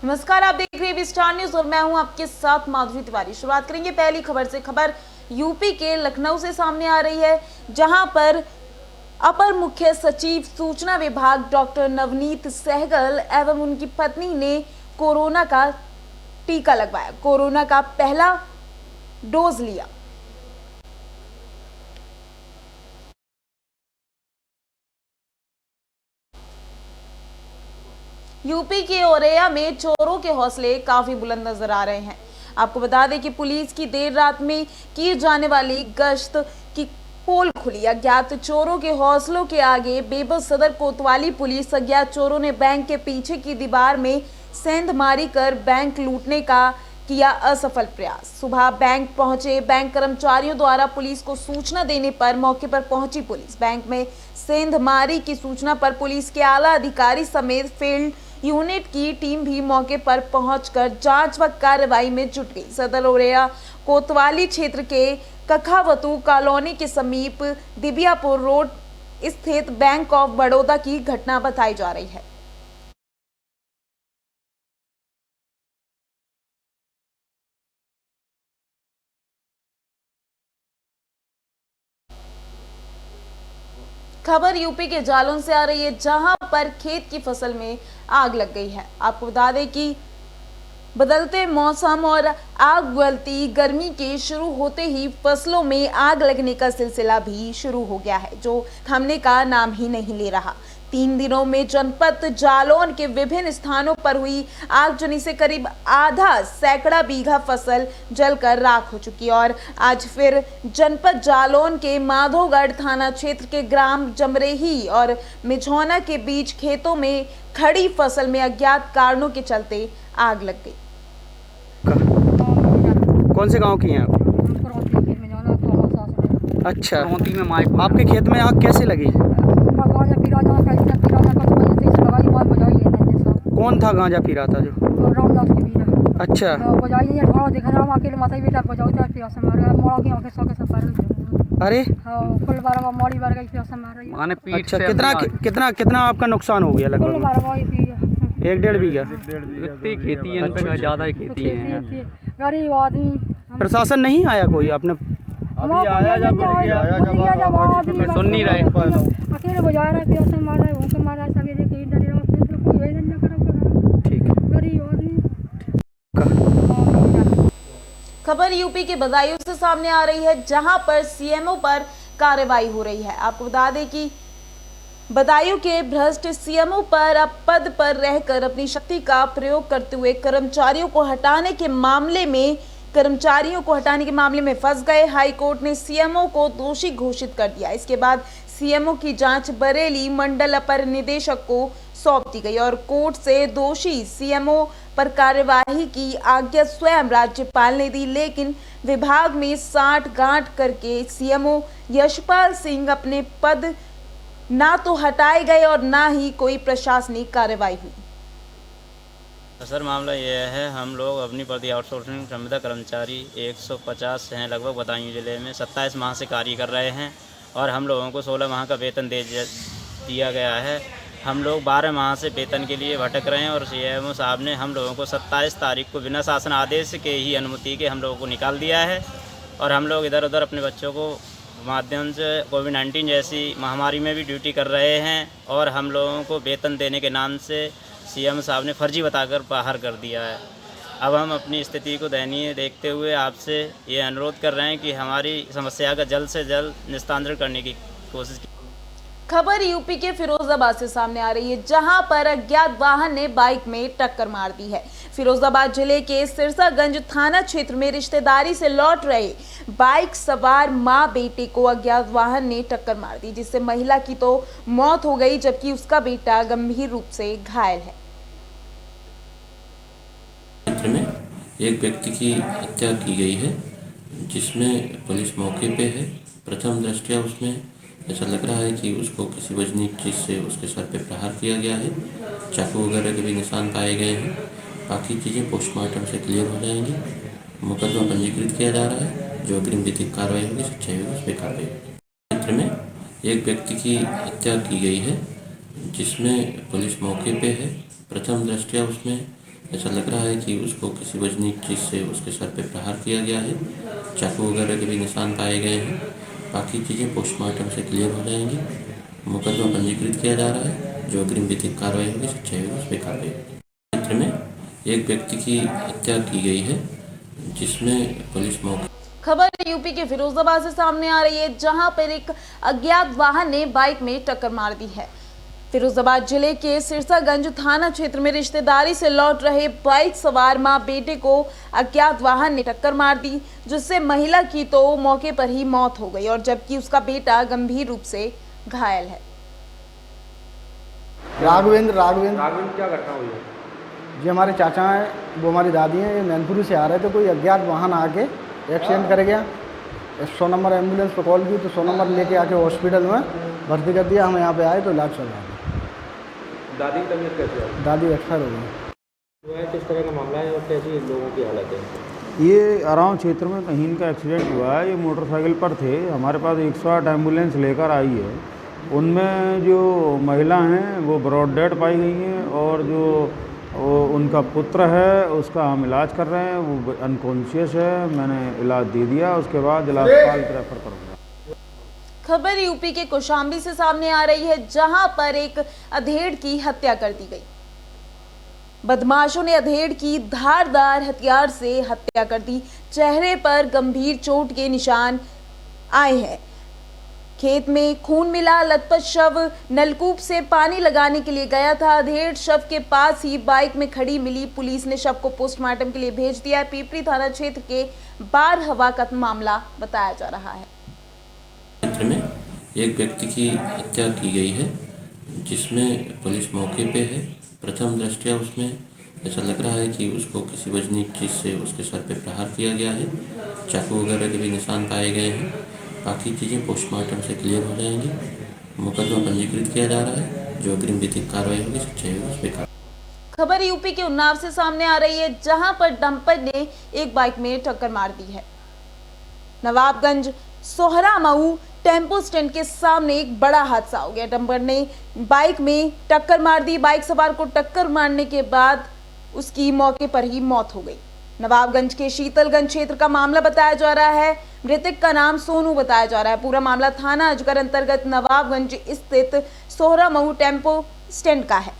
नमस्कार, आप देख रहे हैं स्टार न्यूज और मैं हूं आपके साथ माधुरी तिवारी। शुरुआत करेंगे पहली खबर से। खबर यूपी के लखनऊ से सामने आ रही है, जहां पर अपर मुख्य सचिव सूचना विभाग डॉक्टर नवनीत सहगल एवं उनकी पत्नी ने कोरोना का टीका लगवाया, कोरोना का पहला डोज लिया। यूपी के औरैया में चोरों के हौसले काफी बुलंद नजर आ रहे हैं। आपको बता दें कि पुलिस की देर रात में की जाने वाली गश्त की पोल खुली। अज्ञात चोरों के हौसलों के आगे बेबस सदर कोतवाली पुलिस अज्ञात चोरों ने बैंक के पीछे की दीवार में सेंध मारी कर बैंक लूटने का किया असफल प्रयास। सुबह बैंक पहुंचे बैंक कर्मचारियों द्वारा पुलिस को सूचना देने पर मौके पर पहुंची पुलिस। बैंक में सेंधमारी की सूचना पर पुलिस के आला अधिकारी समेत फील्ड यूनिट की टीम भी मौके पर पहुंचकर जांच व कार्रवाई में जुट गई। सदर औरैया कोतवाली क्षेत्र के कखावतू कॉलोनी के समीप दिबियापुर रोड स्थित बैंक ऑफ बड़ौदा की घटना बताई जा रही है। खबर यूपी के जालौन से आ रही है, जहां पर खेत की फसल में आग लग गई है। आपको बता दें कि बदलते मौसम और आग उगलती गर्मी के शुरू होते ही फसलों में आग लगने का सिलसिला भी शुरू हो गया है, जो थमने का नाम ही नहीं ले रहा। 3 दिनों में जनपद जालौन के विभिन्न स्थानों पर हुई आगजनी से करीब आधा सैकड़ा बीघा फसल जलकर राख हो चुकी और आज फिर जनपद जालौन के माधोगढ़ थाना क्षेत्र के ग्राम जमरेही और मिझौना के बीच खेतों में खड़ी फसल में अज्ञात कारणों के चलते आग लग गई। कौन से गांव की हैं आप? अच्छा, आपके खेत में आग कैसे लगी? कौन था गांजा पी रहा था जो? अच्छा, अरे अच्छा, कितना आपका नुकसान हो गया? लगभग 1-1.5 बीघा। खेती है, अच्छा, ज़्यादा ही खेती है। गरीब आदमी। प्रशासन नहीं आया कोई? आपने सुन नहीं रहे। अकेले गुजार रहे, प्यासे मार रहे, भूखे मार रहे, सभी देखे इधर कोई है नहीं करो। ठीक है। गरीब आदमी। खबर यूपी के बदायूं से सामने आ रही है, जहां पर सीएमओ पर कार्रवाई हो रही है। आपको बता दें कि बदायूं के भ्रष्ट सीएमओ पर अब पद पर रहकर अपनी शक्ति का प्रयोग करते हुए कर्मचारियों को हटाने के मामले में फंस गए। हाई कोर्ट ने सीएमओ को दोषी घोषित कर दिया। इसके बाद सीएमओ की जांच बरेली मंडल अपर निदेशक को सौंप दी गई और कोर्ट से दोषी सीएमओ पर कार्यवाही की आज्ञा स्वयं राज्यपाल ने दी, लेकिन विभाग में साठ-गांठ करके सीएमओ यशपाल सिंह अपने पद ना तो हटाए गए और ना ही कोई प्रशासनिक कार्रवाई हुई। सर, मामला यह है, हम लोग अपनी प्रति आउटसोर्सिंग संविदा कर्मचारी 150 हैं लगभग बदायूं जिले में 27 माह से कार्य कर रहे हैं और हम लोगों को 16 माह का वेतन दिया गया है। हम लोग 12 माह से वेतन के लिए भटक रहे हैं और सीएमओ साहब ने हम लोगों को 27 तारीख को बिना शासन आदेश के ही अनुमति के हम लोगों को निकाल दिया है और हम लोग इधर उधर अपने बच्चों को माध्यम से कोविड-19 जैसी महामारी में भी ड्यूटी कर रहे हैं और हम लोगों को वेतन देने के नाम से सीएम साहब ने फर्जी बताकर बाहर कर दिया है। अब हम अपनी स्थिति को दयनीय देखते हुए आपसे ये अनुरोध कर रहे हैं कि हमारी समस्या का जल्द से जल्द निस्तारण करने की कोशिश की। खबर यूपी के फिरोजाबाद से सामने आ रही है, जहां पर अज्ञात वाहन ने बाइक में टक्कर मार दी है। फिरोजाबाद जिले के सिरसागंज थाना क्षेत्र में रिश्तेदारी से लौट रहे बाइक सवार मां बेटे को अज्ञात वाहन ने टक्कर मार दी, जिससे महिला की तो मौत हो गई जबकि उसका बेटा गंभीर रूप से घायल है। क्षेत्र में एक व्यक्ति की हत्या की गई है, जिसमें पुलिस मौके पे है। प्रथम दृष्टया उसमें ऐसा लग रहा है कि उसको किसी वजनी चीज़ से उसके सर पे प्रहार किया गया है। चाकू वगैरह के भी निशान पाए गए हैं। बाकी चीज़ें पोस्टमार्टम से क्लियर हो जाएंगी। मुकदमा पंजीकृत किया जा रहा है। जो अग्रिम विधिक कार्रवाई होगी, सच्चाई होगी, उस पर कार्रवाई होगी। क्षेत्र में एक व्यक्ति की हत्या की गई है, जिसमें पुलिस मौके पे है। प्रथम दृष्टया उसमें ऐसा लग रहा है कि उसको किसी वजनी चीज़ से उसके सर पे प्रहार किया गया है। चाकू वगैरह के भी निशान पाए गए हैं। बाकी चीज़ें पोस्टमार्टम से क्लियर हो जाएंगी। मुकदमा पंजीकृत किया जा रहा है। जो अग्रिम विधिक कार्रवाई होगी, सच्चाई होगी, उस पर कार्रवाई होगी। क्षेत्र में एक व्यक्ति की हत्या की गई है, जिसमें पुलिस मौके। खबर यूपी के फिरोजाबाद से सामने आ रही है, जहां पर एक अज्ञात वाहन ने बाइक में टक्कर मार दी है। फिरोजाबाद जिले के सिरसागंज थाना क्षेत्र में रिश्तेदारी से लौट रहे बाइक सवार मां बेटे को अज्ञात वाहन ने टक्कर मार दी, जिससे महिला की तो मौके पर ही मौत हो गई और जबकि उसका बेटा गंभीर रूप से घायल है। राघवेंद्र क्या घटना हुई है? जी हमारे चाचा हैं, वो हमारी दादी हैं, ये मैनपुरी से आ रहे थे। कोई अज्ञात वाहन आके एक्सीडेंट कर गया। 100 नंबर एम्बुलेंस पर कॉल की तो 100 नंबर लेके आके हॉस्पिटल में भर्ती कर दिया। हम यहाँ पे आए तो इलाज चल रहा है। दादी की तबीयत कैसी है? दादी एक्सपायर हो गई। किस तरह का मामला है और कैसी लोगों की हालत है? ये अराव क्षेत्र में कहीं इनका एक्सीडेंट हुआ है। ये मोटरसाइकिल पर थे, हमारे पास 108 एम्बुलेंस लेकर आई है। उनमें जो महिला हैं वो ब्रॉड डेड पाई गई हैं और जो उनका पुत्र है उसका हम इलाज कर रहे हैं। वो अनकॉन्शियस है, मैंने इलाज दे दिया, उसके बाद इलाजपाल को रेफर करूँगा। खबर यूपी के कौशाम्बी से सामने आ रही है, जहां पर एक अधेड़ की हत्या कर दी गई। बदमाशों ने अधेड़ की धारदार हथियार से हत्या कर दी। चेहरे पर गंभीर चोट के निशान आए हैं। खेत में खून मिला, लथपथ शव नलकूप से पानी लगाने के लिए गया था। अधेड़ शव के पास ही बाइक में खड़ी मिली। पुलिस ने शव को पोस्टमार्टम के लिए भेज दिया है। पीपरी थाना क्षेत्र के बारहवा का मामला बताया जा रहा है। क्षेत्र में एक व्यक्ति की हत्या की गई है, जिसमें पुलिस मौके पे है। प्रथम दृष्टया उसमें ऐसा लग रहा है कि उसको किसी वजनी चीज़ से उसके सर पे प्रहार किया गया है। चाकू वगैरह के भी निशान पाए गए हैं। बाकी चीज़ें पोस्टमार्टम से क्लियर हो जाएंगी। मुकदमा पंजीकृत किया जा रहा है। जो अग्रिम विधिक कार्रवाई होगी, सच्चाई होगी, उस पर। खबर यूपी के उन्नाव से सामने आ रही है, जहां पर डंपर ने एक बाइक में टक्कर मार दी है। नवाबगंज सोहरा मऊ टेम्पो स्टैंड के सामने एक बड़ा हादसा हो गया। डंपर ने बाइक में टक्कर मार दी। बाइक सवार को टक्कर मारने के बाद उसकी मौके पर ही मौत हो गई। नवाबगंज के शीतलगंज क्षेत्र का मामला बताया जा रहा है। मृतक का नाम सोनू बताया जा रहा है। पूरा मामला थाना अजगर अंतर्गत नवाबगंज स्थित सोहरा मऊ टेम्पो स्टैंड का है।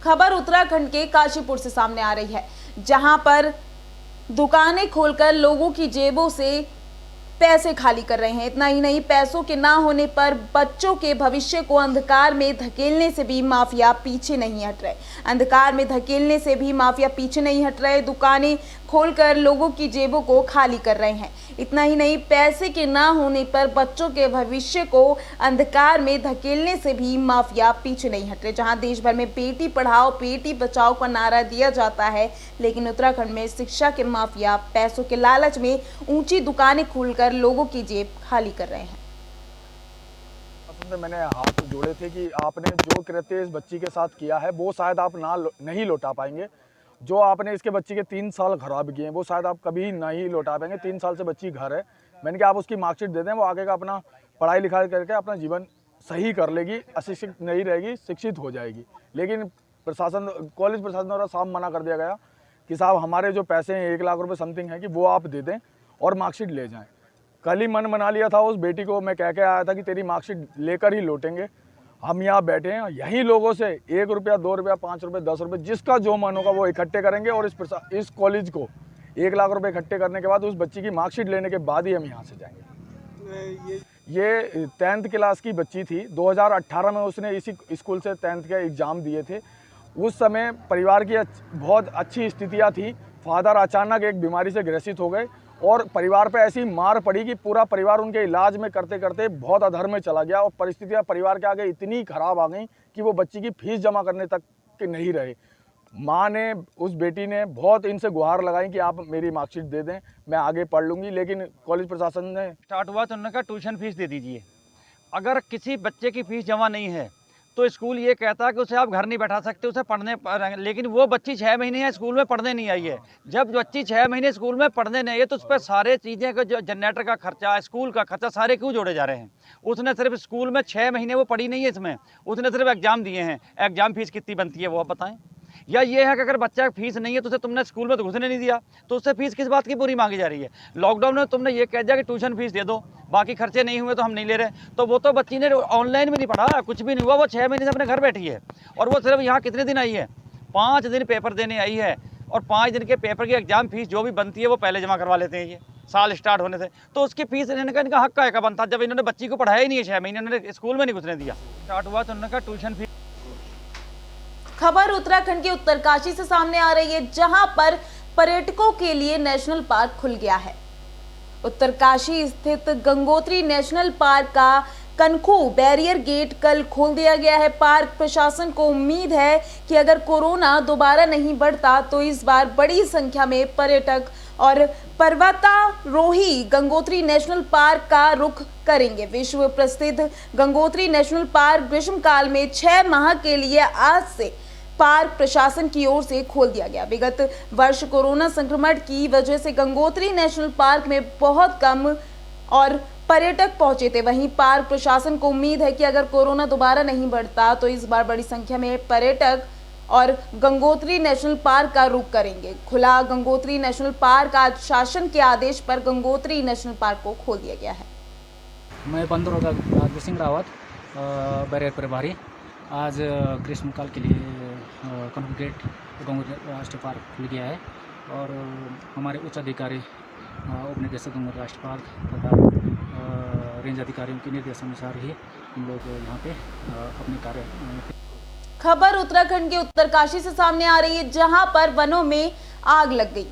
खबर उत्तराखंड के काशीपुर से सामने आ रही है, जहां पर दुकानें खोलकर लोगों की जेबों से पैसे खाली कर रहे हैं। इतना ही नहीं, पैसों के ना होने पर बच्चों के भविष्य को अंधकार में धकेलने से भी माफिया पीछे नहीं हट रहे। अंधकार में धकेलने से भी माफिया पीछे नहीं हट रहे। दुकानें खोलकर लोगों की जेबों को खाली कर रहे हैं। इतना ही नहीं, पैसे के ना होने पर बच्चों के भविष्य को अंधकार में धकेलने से भी माफिया पीछे नहीं हट रहे। जहां देश भर में बेटी पढ़ाओ बेटी बचाओ का नारा दिया जाता है, लेकिन उत्तराखंड में शिक्षा के माफिया पैसों के लालच में ऊंची दुकानें खोलकर लोगों की जेब खाली कर रहे हैं। मैंने हाथ जोड़े थे कि आपने जो कृत्य इस बच्ची के साथ किया है वो शायद आप नहीं लौटा पाएंगे। जो आपने इसके बच्ची के 3 साल खराब किए हैं वो शायद आप कभी नहीं लौटा पाएंगे। 3 साल से बच्ची घर है। मैंने कहा आप उसकी मार्कशीट दे दें, वो आगे का अपना पढ़ाई लिखाई करके अपना जीवन सही कर लेगी, अशिक्षित नहीं रहेगी, शिक्षित हो जाएगी। लेकिन कॉलेज प्रशासन द्वारा साफ मना कर दिया गया कि साहब हमारे जो पैसे हैं 1 लाख रुपये समथिंग है कि वो आप दे दें और मार्कशीट ले जाएँ। कल ही मन बना लिया था उस बेटी को, मैं कह के आया था कि तेरी मार्कशीट लेकर ही लौटेंगे। हम यहाँ बैठे हैं, यहीं लोगों से 1 रुपया 2 रुपया 5 रुपये 10 रुपये जिसका जो मन होगा वो इकट्ठे करेंगे और इस कॉलेज को 1 लाख रुपए इकट्ठे करने के बाद उस बच्ची की मार्कशीट लेने के बाद ही हम यहाँ से जाएंगे। ये 10th क्लास की बच्ची थी। 2018 में उसने इसी स्कूल से 10th के एग्ज़ाम दिए थे। उस समय परिवार की बहुत अच्छी स्थितियाँ थी। फादर अचानक एक बीमारी से ग्रसित हो गए और परिवार पे ऐसी मार पड़ी कि पूरा परिवार उनके इलाज में करते करते बहुत अधर में चला गया और परिस्थितियां परिवार के आगे इतनी खराब आ गई कि वो बच्ची की फीस जमा करने तक के नहीं रहे। माँ ने, उस बेटी ने बहुत इनसे गुहार लगाई कि आप मेरी मार्कशीट दे दें, मैं आगे पढ़ लूँगी। लेकिन कॉलेज प्रशासन ने स्टार्ट हुआ तो उन्होंने कहा ट्यूशन फीस दे दीजिए। अगर किसी बच्चे की फ़ीस जमा नहीं है तो स्कूल ये कहता है कि उसे आप घर नहीं बैठा सकते, उसे पढ़ने लेकिन वो बच्ची 6 महीने या स्कूल में पढ़ने नहीं आई है। जब बच्ची 6 महीने स्कूल में पढ़ने नहीं आई है तो उस पर सारे चीज़ें का जो जनरेटर का खर्चा, स्कूल का खर्चा सारे क्यों जोड़े जा रहे हैं? उसने सिर्फ स्कूल में 6 महीने वो पढ़ी नहीं है, इसमें उसने सिर्फ एग्जाम दिए हैं। एग्जाम फीस कितनी बनती है वो आप बताएं? या ये है कि अगर बच्चा फीस नहीं है तो उसे तुमने स्कूल में तो घुसने नहीं दिया, तो उससे फीस किस बात की पूरी मांगी जा रही है? लॉकडाउन में तुमने ये कह दिया कि ट्यूशन फीस दे दो, बाकी खर्चे नहीं हुए तो हम नहीं ले रहे। तो वो तो बच्ची ने ऑनलाइन भी नहीं पढ़ा, कुछ भी नहीं हुआ, वो 6 महीने से अपने घर बैठी है। और वो सिर्फ यहाँ कितने दिन आई है? 5 दिन पेपर देने आई है, और 5 दिन के पेपर की एग्जाम फीस जो भी बनती है वो पहले जमा करवा लेते हैं ये साल स्टार्ट होने से। तो उसकी फीस इनका हक का बनता, जब इन्होंने बच्ची को पढ़ाया ही नहीं है 6 महीने, इन्होंने स्कूल में नहीं घुसने दिया। स्टार्ट हुआ तो उन्होंने कहा ट्यूशन फीस। खबर उत्तराखंड के उत्तरकाशी से सामने आ रही है, जहां पर पर्यटकों के लिए नेशनल पार्क खुल गया है। उत्तरकाशी स्थित गंगोत्री नेशनल पार्क का कनखू बैरियर गेट कल खोल दिया गया है। पार्क प्रशासन को उम्मीद है कि अगर कोरोना दोबारा नहीं बढ़ता तो इस बार बड़ी संख्या में पर्यटक और पर्वतारोही गंगोत्री नेशनल पार्क का रुख करेंगे। विश्व प्रसिद्ध गंगोत्री नेशनल पार्क ग्रीष्मकाल में 6 माह के लिए आज से पार्क प्रशासन की ओर से खोल दिया गया। विगत वर्ष कोरोना संक्रमण की वजह से गंगोत्री नेशनल पार्क में बहुत कम और पर्यटक पहुंचे थे। वहीं पार्क प्रशासन को उम्मीद है कि अगर कोरोना दोबारा नहीं बढ़ता तो इस बार बड़ी संख्या में पर्यटक और गंगोत्री नेशनल पार्क का रुख करेंगे। खुला गंगोत्री नेशनल पार्क आज शासन के आदेश पर गंगोत्री नेशनल पार्क को खोल दिया गया है। मैं बंदरों राजवीर सिंह रावत, बैरियर प्रभारी। आज ग्रीष्मकाल के लिए कनखू गेट गंगोत्री राष्ट्रीय पार्क खुल गया है, और हमारे उच्च अधिकारी उप निदेशक गंगोत्री राष्ट्रीय पार्क तथा रेंज अधिकारियों के निर्देशानुसार ही हम लोग यहाँ पे अपने कार्य। खबर उत्तराखंड के उत्तरकाशी से सामने आ रही है, जहां पर वनों में आग लग गई।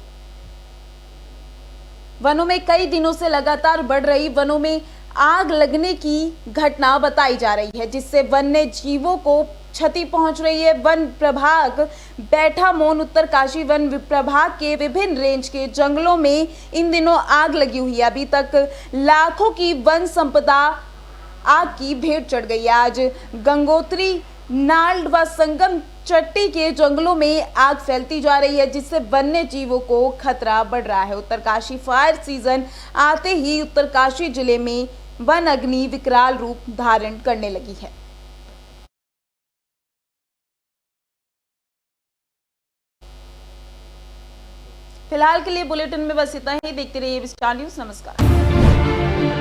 वनों में कई दिनों से लगातार बढ़ रही वनों में आग लगने की घटना बताई जा रही है, जिससे वन्य जीवों को क्षति पहुंच रही है। वन प्रभाग बैठा मौन उत्तरकाशी वन प्रभाग के विभिन्न रेंज के जंगलों में इन दिनों आग लगी हुई है। अभी तक लाखों की वन संपदा आग की भेंट चढ़ गई है। आज गंगोत्री, नाल्ड व संगम चट्टी के जंगलों में आग फैलती जा रही है, जिससे वन्य जीवों को खतरा बढ़ रहा है। उत्तरकाशी फायर सीजन आते ही उत्तरकाशी जिले में वन अग्नि विकराल रूप धारण करने लगी है। फिलहाल के लिए बुलेटिन में बस इतना ही। देखते रहिए स्टार न्यूज़। नमस्कार।